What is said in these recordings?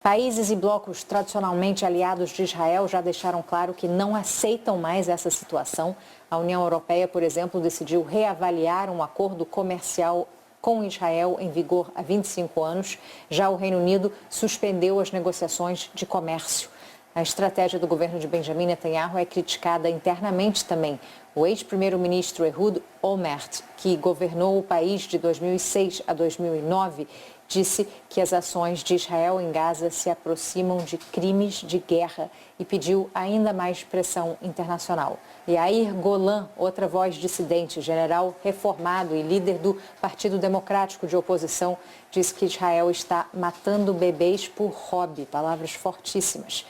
Países e blocos tradicionalmente aliados de Israel já deixaram claro que não aceitam mais essa situação. A União Europeia, por exemplo, decidiu reavaliar um acordo comercial com Israel em vigor há 25 anos. Já o Reino Unido suspendeu as negociações de comércio. A estratégia do governo de Benjamin Netanyahu é criticada internamente também. O ex-primeiro-ministro Ehud Olmert, que governou o país de 2006 a 2009, disse que as ações de Israel em Gaza se aproximam de crimes de guerra e pediu ainda mais pressão internacional. Yair Golan, outra voz dissidente, general reformado e líder do Partido Democrático de oposição, disse que Israel está matando bebês por hobby, palavras fortíssimas.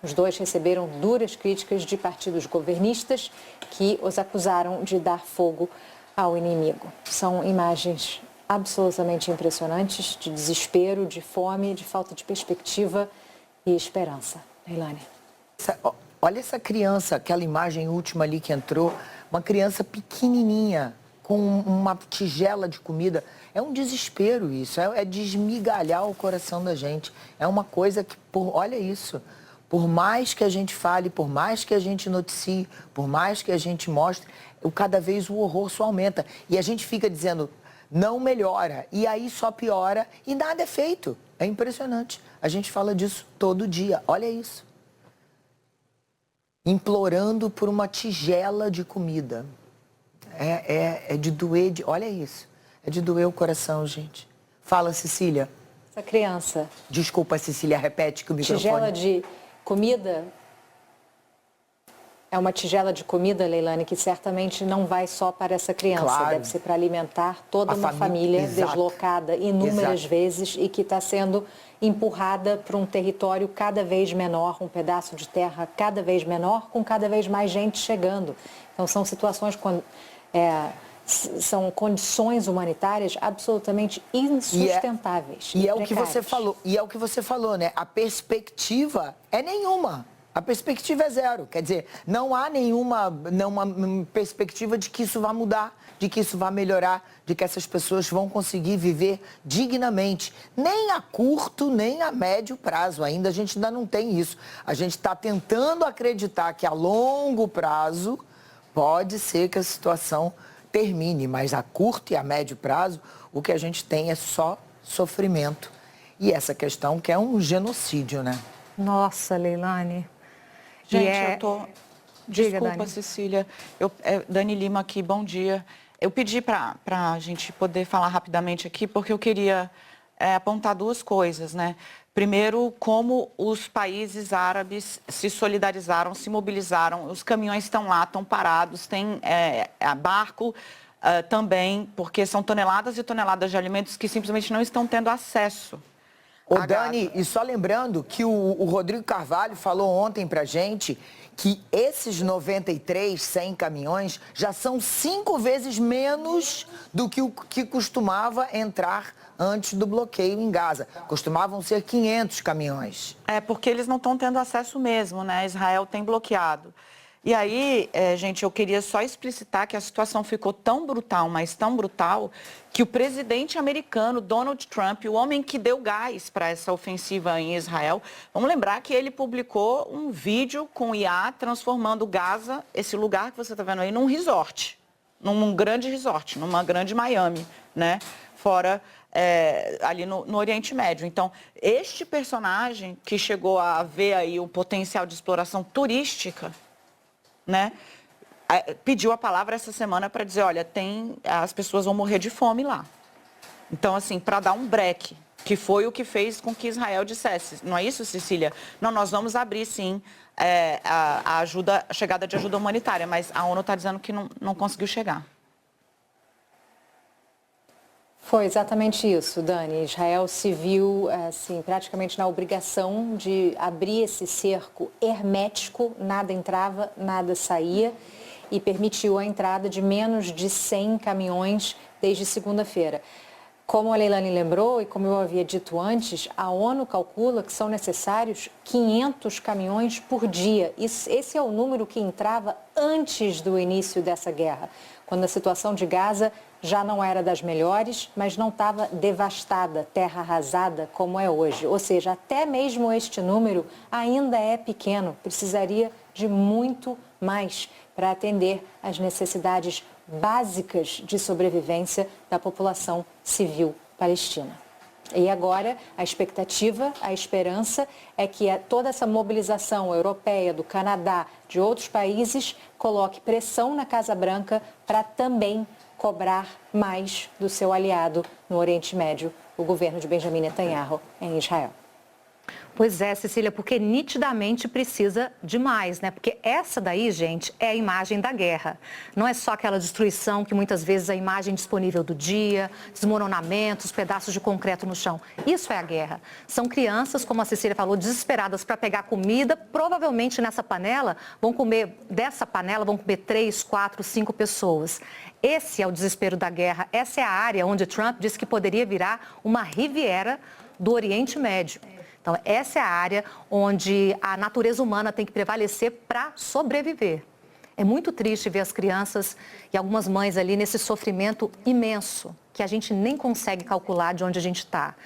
Os dois receberam duras críticas de partidos governistas que os acusaram de dar fogo ao inimigo. São imagens absolutamente impressionantes, de desespero, de fome, de falta de perspectiva e esperança. Leilani. Olha essa criança, aquela imagem última ali que entrou, uma criança pequenininha, com uma tigela de comida. É um desespero isso, é desmigalhar o coração da gente. É uma coisa que, olha isso, por mais que a gente fale, por mais que a gente noticie, por mais que a gente mostre, cada vez o horror só aumenta. E a gente fica dizendo, não melhora, e aí só piora e nada é feito. É impressionante. A gente fala disso todo dia, olha isso. Implorando por uma tigela de comida. É de doer, olha isso. É de doer o coração, gente. Fala, Cecília. Essa criança. Desculpa, Cecília, repete que o microfone... Tigela de comida. É uma tigela de comida, Leilani, que certamente não vai só para essa criança. Claro. Deve ser para alimentar toda uma família Exato. Deslocada inúmeras Exato. vezes e que está sendo empurrada para um território cada vez menor, um pedaço de terra cada vez menor, com cada vez mais gente chegando. Então, são situações, são condições humanitárias absolutamente insustentáveis. E é o que você falou, né? A perspectiva é nenhuma. A perspectiva é zero, quer dizer, não há nenhuma perspectiva de que isso vai mudar, de que isso vai melhorar, de que essas pessoas vão conseguir viver dignamente. Nem a curto, nem a médio prazo, a gente ainda não tem isso. A gente está tentando acreditar que a longo prazo pode ser que a situação termine, mas a curto e a médio prazo o que a gente tem é só sofrimento. E essa questão que é um genocídio, né? Nossa, Leilani. Gente, eu tô... Diga, Desculpa, Dani. Cecília. Dani Lima aqui, bom dia. Eu pedi para a gente poder falar rapidamente aqui, porque eu queria apontar duas coisas, né? Primeiro, como os países árabes se solidarizaram, se mobilizaram. Os caminhões estão lá, estão parados, tem barco também, porque são toneladas e toneladas de alimentos que simplesmente não estão tendo acesso. Ô, Dani, e só lembrando que o Rodrigo Carvalho falou ontem pra gente que esses 100 caminhões já são 5 vezes menos do que o que costumava entrar antes do bloqueio em Gaza. Costumavam ser 500 caminhões. Porque eles não estão tendo acesso mesmo, né? Israel tem bloqueado. E aí, gente, eu queria só explicitar que a situação ficou tão brutal, mas tão brutal, que o presidente americano, Donald Trump, o homem que deu gás para essa ofensiva em Israel, vamos lembrar que ele publicou um vídeo com IA transformando Gaza, esse lugar que você está vendo aí, num resort, num grande resort, numa grande Miami, né? Fora ali no Oriente Médio. Então, este personagem que chegou a ver aí o potencial de exploração turística, né, pediu a palavra essa semana para dizer, olha, as pessoas vão morrer de fome lá. Então, assim, para dar um breque, que foi o que fez com que Israel dissesse, não é isso, Cecília? Não, nós vamos abrir, sim, a chegada de ajuda humanitária, mas a ONU está dizendo que não conseguiu chegar. Foi exatamente isso, Dani. Israel se viu, assim, praticamente na obrigação de abrir esse cerco hermético, nada entrava, nada saía, e permitiu a entrada de menos de 100 caminhões desde segunda-feira. Como a Leilani lembrou e como eu havia dito antes, a ONU calcula que são necessários 500 caminhões por dia. Esse é o número que entrava antes do início dessa guerra. quando a situação de Gaza já não era das melhores, mas não estava devastada, terra arrasada como é hoje. Ou seja, até mesmo este número ainda é pequeno, precisaria de muito mais para atender às necessidades básicas de sobrevivência da população civil palestina. E agora a expectativa, a esperança é que toda essa mobilização europeia, do Canadá, de outros países, coloque pressão na Casa Branca para também cobrar mais do seu aliado no Oriente Médio, o governo de Benjamin Netanyahu em Israel. Pois é, Cecília, porque nitidamente precisa de mais, né? Porque essa daí, gente, é a imagem da guerra. Não é só aquela destruição que muitas vezes é a imagem disponível do dia, desmoronamentos, pedaços de concreto no chão. Isso é a guerra. São crianças, como a Cecília falou, desesperadas para pegar comida. Provavelmente dessa panela vão comer 3, 4, 5 pessoas. Esse é o desespero da guerra. Essa é a área onde Trump disse que poderia virar uma Riviera do Oriente Médio. Então, essa é a área onde a natureza humana tem que prevalecer para sobreviver. É muito triste ver as crianças e algumas mães ali nesse sofrimento imenso, que a gente nem consegue calcular de onde a gente está.